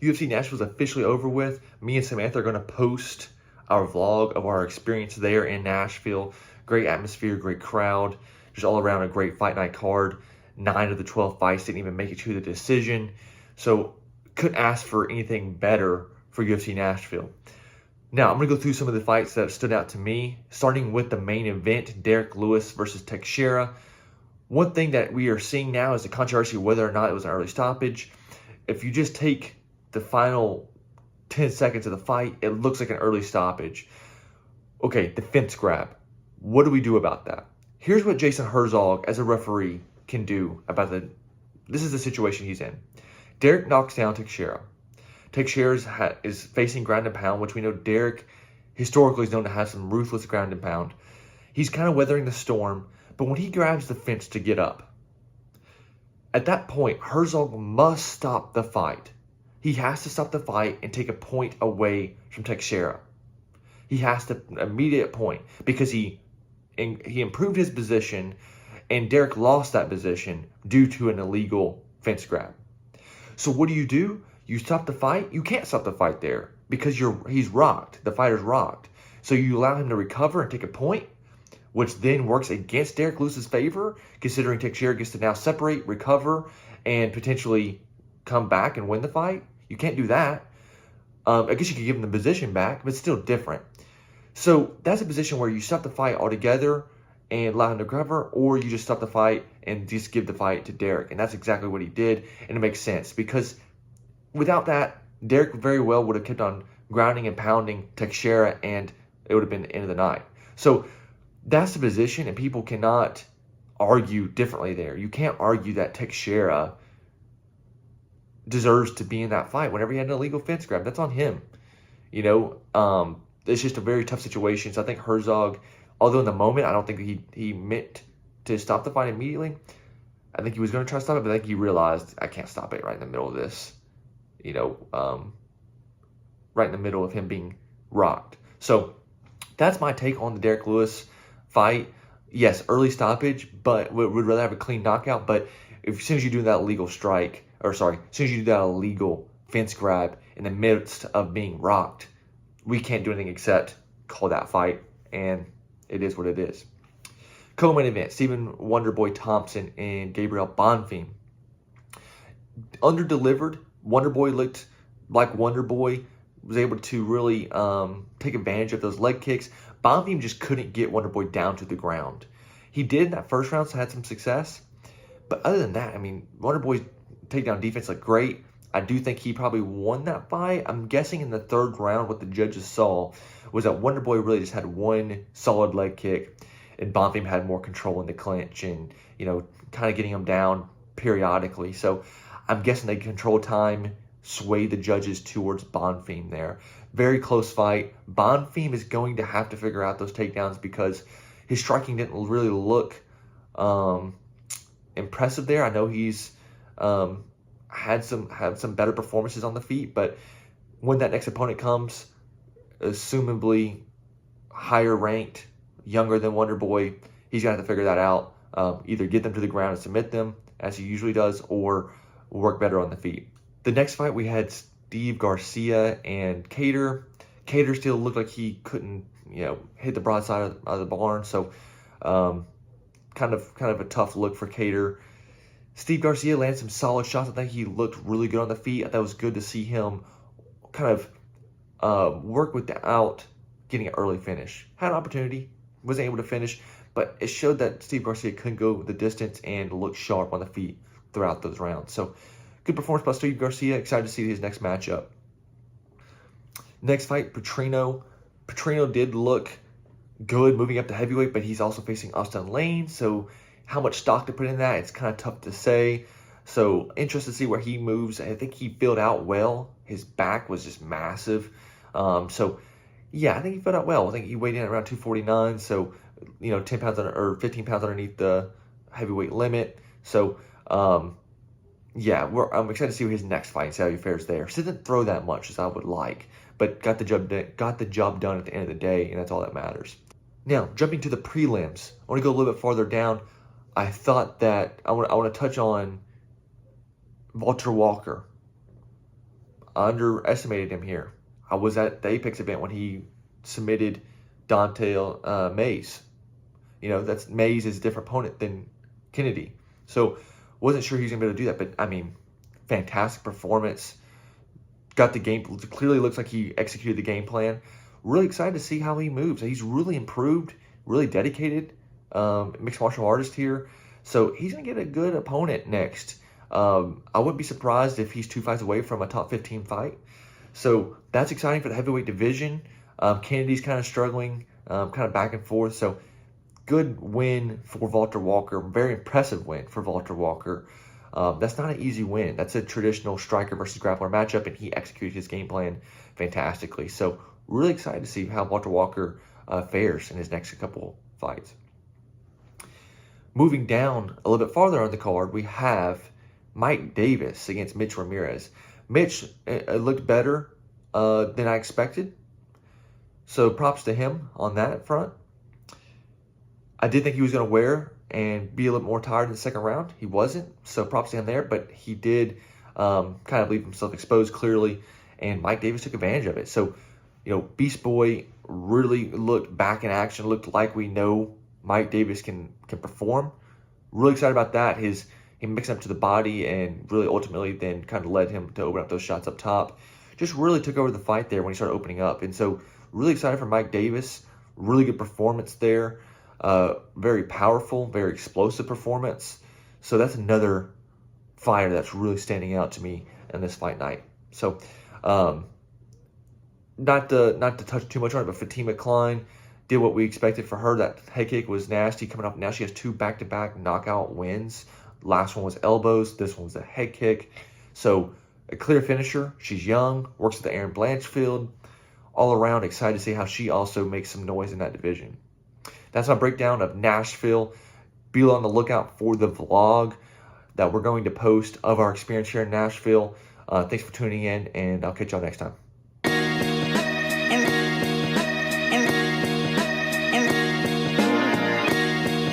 UFC Nashville is officially over with. Me and Samantha are going to post our vlog of our experience there in Nashville. Great atmosphere, great crowd, just all around a great fight night card. 9 of the 12 fights didn't even make it to the decision. So couldn't ask for anything better for UFC Nashville. Now, I'm going to go through some of the fights that stood out to me, starting with the main event, Derek Lewis versus Teixeira. One thing that we are seeing now is the controversy whether or not it was an early stoppage. If you just take the final 10 seconds of the fight, it looks like an early stoppage. Okay, the fence grab. What do we do about that? Here's what Jason Herzog, as a referee, can do about this is the situation he's in. Derek knocks down Teixeira. Teixeira is facing ground and pound, which we know Derek historically is known to have some ruthless ground and pound. He's kind of weathering the storm, but when he grabs the fence to get up, at that point, Herzog must stop the fight. He has to stop the fight and take a point away from Teixeira. He has to immediate point because he improved his position and Derek lost that position due to an illegal fence grab. So what do? You stop the fight? You can't stop the fight there because he's rocked. The fighter's rocked. So you allow him to recover and take a point, which then works against Derek Lewis's favor, considering Teixeira gets to now separate, recover, and potentially come back and win the fight. You can't do that. I guess you could give him the position back, but it's still different. So that's a position where you stop the fight altogether and allow him to recover, or you just stop the fight and just give the fight to Derek. And that's exactly what he did, and it makes sense because without that, Derek very well would have kept on grounding and pounding Teixeira, and it would have been the end of the night. So that's the position, and people cannot argue differently there. You can't argue that Teixeira deserves to be in that fight whenever he had an illegal fence grab. That's on him. It's just a very tough situation. So I think Herzog, although in the moment I don't think he meant to stop the fight immediately, I think he was going to try to stop it, but I think he realized I can't stop it right in the middle of this. Right in the middle of him being rocked. So that's my take on the Derek Lewis fight. Yes, early stoppage, but would rather have a clean knockout. But as soon as you do that illegal as soon as you do that illegal fence grab in the midst of being rocked, we can't do anything except call that fight, and it is what it is. Co-main event, Stephen Wonderboy Thompson and Gabriel Bonfim. Under-delivered. Wonderboy looked like Wonderboy, was able to really take advantage of those leg kicks. Bonfim just couldn't get Wonderboy down to the ground. He did in that first round, so had some success. But other than that, Wonderboy's takedown defense looked great. I do think he probably won that fight. I'm guessing in the third round what the judges saw was that Wonderboy really just had one solid leg kick, and Bonfim had more control in the clinch and, kind of getting him down periodically. So I'm guessing the control time swayed the judges towards Bonfim there. Very close fight. Bonfim is going to have to figure out those takedowns because his striking didn't really look impressive there. I know he's had some better performances on the feet, but when that next opponent comes, assumably higher ranked, younger than Wonderboy, he's going to have to figure that out. Either get them to the ground and submit them, as he usually does, or work better on the feet. The next fight, we had Steve Garcia and Cater. Cater still looked like he couldn't, hit the broadside of the barn. So kind of a tough look for Cater. Steve Garcia landed some solid shots. I think he looked really good on the feet. I thought it was good to see him kind of work without getting an early finish. Had an opportunity, wasn't able to finish, but it showed that Steve Garcia couldn't go the distance and look sharp on the feet throughout those rounds. So good performance by Steve Garcia. Excited to see his next matchup. Next fight, Petrino. Petrino did look good moving up to heavyweight, but he's also facing Austin Lane. So how much stock to put in that, it's kind of tough to say. So interested to see where he moves. I think he filled out well. His back was just massive. So yeah, I think he filled out well. I think he weighed in at around 249. So 10 pounds or 15 pounds underneath the heavyweight limit. So yeah, I'm excited to see his next fight and see how he fares there. So didn't throw that much as I would like, but got the job done at the end of the day, and that's all that matters. Now, jumping to the prelims, I want to go a little bit farther down. I thought that I want to touch on Valter Walker. underestimated him here. I was at the Apex event when he submitted Dante Mays. You know, that's Mays is a different opponent than Kennedy. So wasn't sure he was going to be able to do that. But, I mean, fantastic performance. Got the game. Clearly looks like he executed the game plan. Really excited to see how he moves. He's really improved, really dedicated mixed martial artist here. So he's going to get a good opponent next. I wouldn't be surprised if he's 2 fights away from a top 15 fight. So that's exciting for the heavyweight division. Kennedy's kind of struggling, kind of back and forth. So good win for Valter Walker. Very impressive win for Valter Walker. That's not an easy win. That's a traditional striker versus grappler matchup, and he executed his game plan fantastically. So really excited to see how Valter Walker fares in his next couple fights. Moving down a little bit farther on the card, we have Mike Davis against Mitch Ramirez. Mitch looked better than I expected. So props to him on that front. I did think he was going to wear and be a little more tired in the second round. He wasn't. So props to him there. But he did kind of leave himself exposed clearly. And Mike Davis took advantage of it. So, you know, Beast Boy really looked back in action. Looked like we know Mike Davis can perform. Really excited about that. He mixed up to the body and really ultimately then kind of led him to open up those shots up top. Just really took over the fight there when he started opening up. And so really excited for Mike Davis. Really good performance there. Very powerful, very explosive performance. So that's another fighter that's really standing out to me in this fight night. So not to touch too much on it, but Fatima Kline did what we expected for her. That head kick was nasty coming up. Now she has 2 back-to-back knockout wins. Last one was elbows. This one was a head kick. So a clear finisher. She's young, works at the Aaron Blanchfield. All around excited to see how she also makes some noise in that division. That's my breakdown of Nashville. Be on the lookout for the vlog that we're going to post of our experience here in Nashville. Thanks for tuning in, and I'll catch y'all next time.